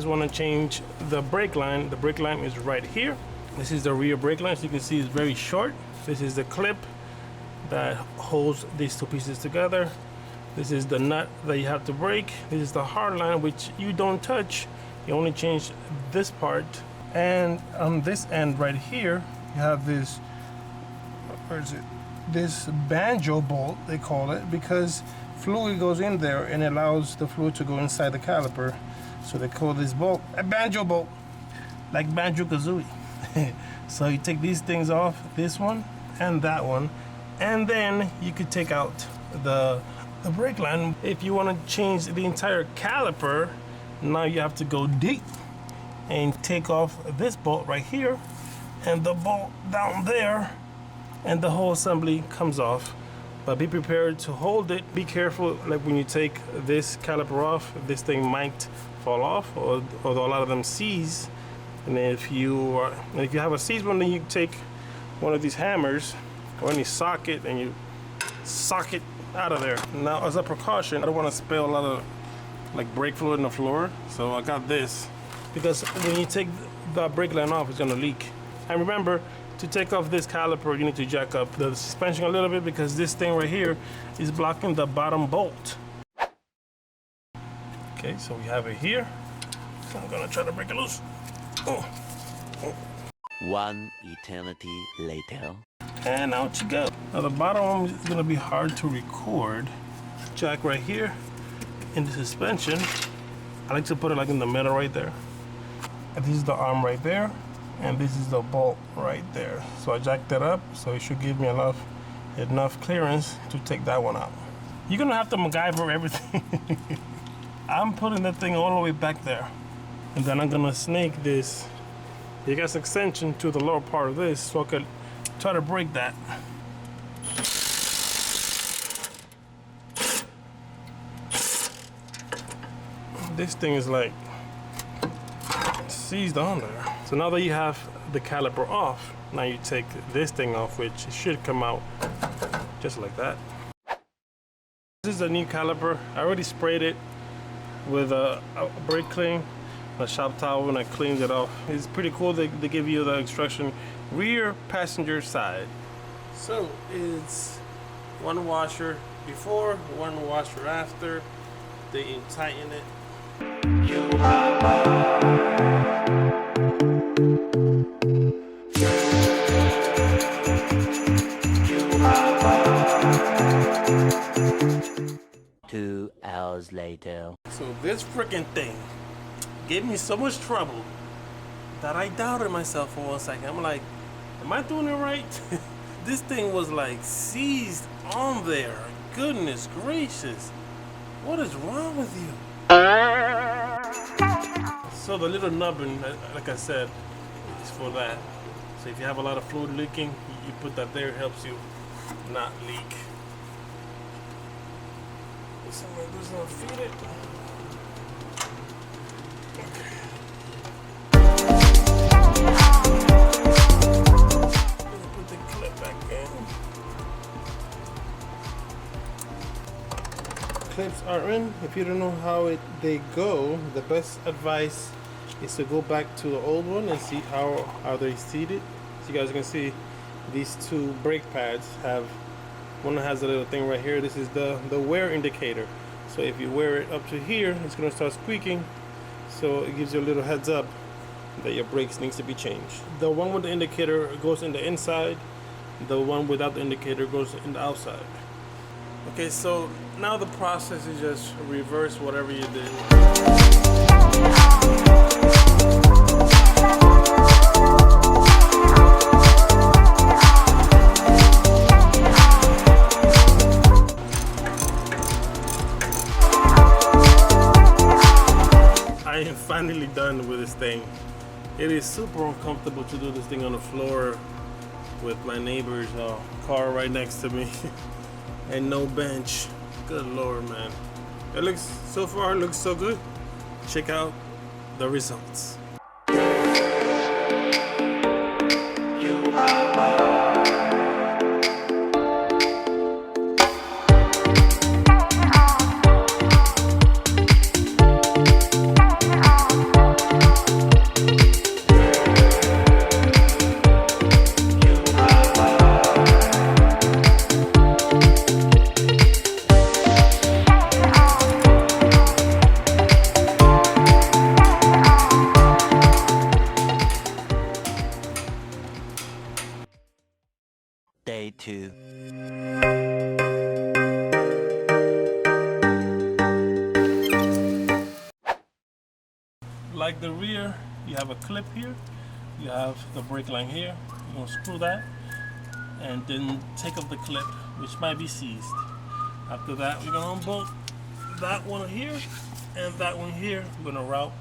Want to change the brake line is right here. This is the rear brake line. As you can see, it's very short. This is the clip that holds these two pieces together. This is the nut that you have to brake. This is the hard line, which you don't touch. You only change this part. And on this end right here, you have this, where is it? This banjo bolt, they call it, because fluid goes in there and allows the fluid to go inside the caliper. So they call this bolt a banjo bolt, like Banjo-Kazooie. So you take these things off, this one and that one, and then you could take out the brake line. If you want to change the entire caliper, now you have to go deep and take off this bolt right here and the bolt down there, and the whole assembly comes off. But be prepared to hold it. Be careful, like when you take this caliper off, this thing might fall off, or a lot of them seize. And if you have a seized one, then you take one of these hammers or any socket and you sock it out of there. Now, as a precaution, I don't want to spill a lot of like brake fluid on the floor, so I got this, because when you take the brake line off, it's going to leak. And remember, to take off this caliper, you need to jack up the suspension a little bit, because this thing right here is blocking the bottom bolt. Okay, so we have it here. So I'm gonna try to break it loose. Oh. One eternity later. And out you go. Now the bottom one is gonna be hard to record. Jack right here in the suspension. I like to put it like in the middle right there. And this is the arm right there, and this is the bolt right there. So I jacked that up, so it should give me enough clearance to take that one out. You're gonna have to MacGyver everything. I'm putting that thing all the way back there, and then I'm gonna snake this gas extension to the lower part of this, so I could try to break that. This thing is like seized on there. So now that you have the caliper off, now you take this thing off, which should come out just like that. This is a new caliper. I already sprayed it with a brake clean, a shop towel, and I cleaned it off. It's pretty cool. They give you the instruction, rear passenger side. So it's one washer before, one washer after. They tighten it. Two hours later. So this freaking thing gave me so much trouble that I doubted myself for 1 second. I'm like, am I doing it right? This thing was like seized on there. Goodness gracious. What is wrong with you? So the little nubbin, like I said, is for that. So if you have a lot of fluid leaking, you put that there, it helps you not leak. Somebody does not feed it. Okay. Put the clip back in. Clips are in. If you don't know how they go, the best advice is to go back to the old one and see how they're seated. So you guys can see these two brake pads have, one has a little thing right here. This is the wear indicator. So if you wear it up to here, it's going to start squeaking. So it gives you a little heads up that your brakes needs to be changed. The one with the indicator goes in the inside. The one without the indicator goes in the outside. Okay, so now the process is just reverse whatever you did. finally done with this thing. It is super uncomfortable to do this thing on the floor with my neighbor's car right next to me and no bench. Good Lord, man. It looks, so far, it looks so good. Check out the results. Day 2. Like the rear, you have a clip here, you have the brake line here. You're gonna screw that and then take off the clip, which might be seized. After that, we're gonna unbolt that one here and that one here. We're gonna route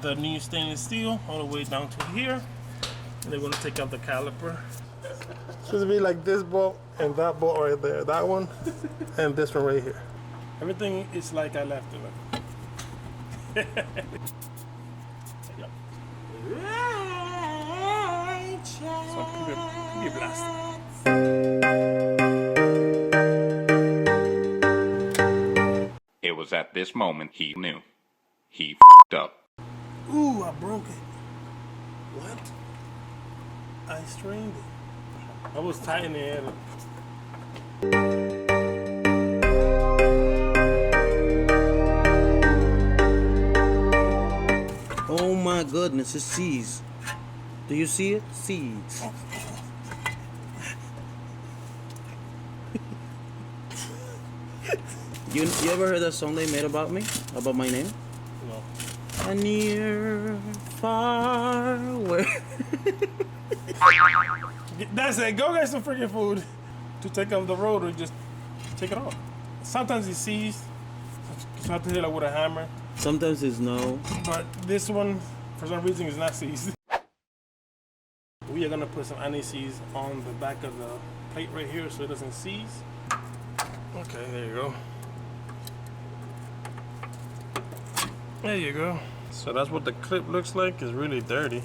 the new stainless steel all the way down to here, and then we're gonna take out the caliper. It's supposed to be like this bolt and that bolt right there, that one and this one right here. Everything is like I left it. Yep. So keep it blasted. It was at this moment he knew. He f***ed up. Ooh, I broke it. What? I strained it. I was tightening it. Oh my goodness, it's seeds. Do you see it? Seeds. You ever heard that song they made about me? About my name? No. A near, far, where? That's it. Go get some freaking food. To take off the rotor, just take it off. Sometimes it's seized. You have to hit it with a hammer. Sometimes it's no. But this one, for some reason, is not seized. We are gonna put some anti-seize on the back of the plate right here so it doesn't seize. Okay, there you go. There you go. So that's what the clip looks like. It's really dirty.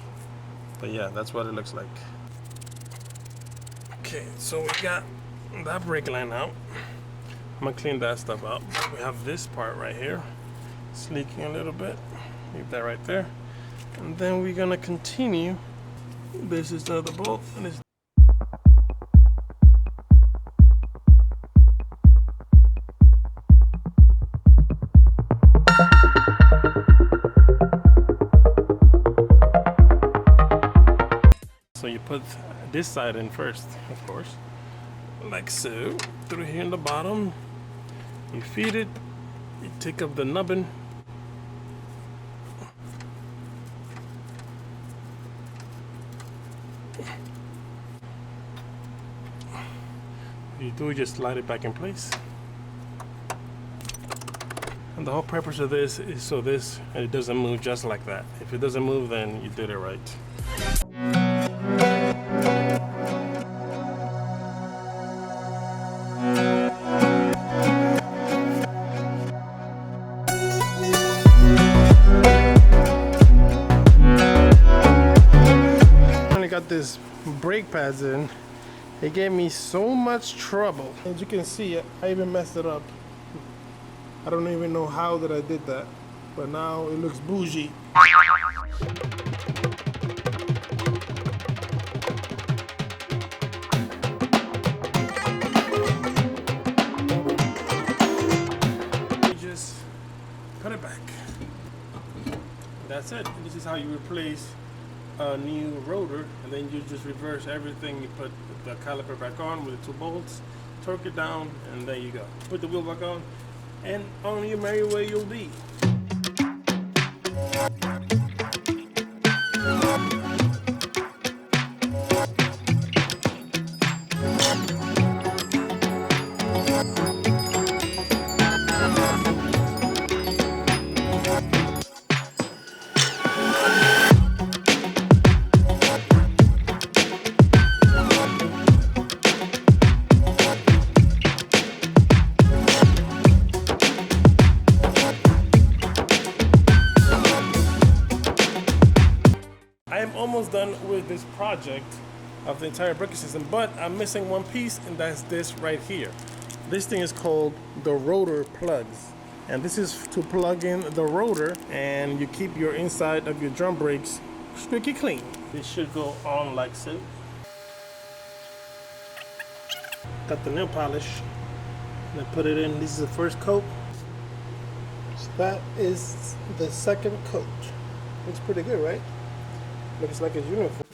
But yeah, that's what it looks like. Okay, so we got that brake line out. I'm gonna clean that stuff out. We have this part right here. It's leaking a little bit. Leave that right there. And then we're gonna continue. This is the other bolt, and it's so you put this side in first, of course, like so. Through here in the bottom, you feed it. You take up the nubbin. You do just slide it back in place. And the whole purpose of this is so it doesn't move just like that. If it doesn't move, then you did it right. Finally got this brake pads in. It gave me so much trouble. As you can see, I even messed it up. I don't even know how that I did that, but now it looks bougie. You just put it back. That's it. This is how you replace a new rotor, and then you just reverse everything. You put the caliper back on with the 2 bolts, torque it down, and there you go. Put the wheel back on, and on your merry way you'll be. done with this project of the entire braking system, but I'm missing one piece, and that's this right here. This thing is called the rotor plugs, and this is to plug in the rotor, and you keep your inside of your drum brakes squeaky clean. This should go on like so. Got the nail polish, and I put it in. This is the first coat. So that is the second coat. Looks pretty good, right? Looks like it's uniform.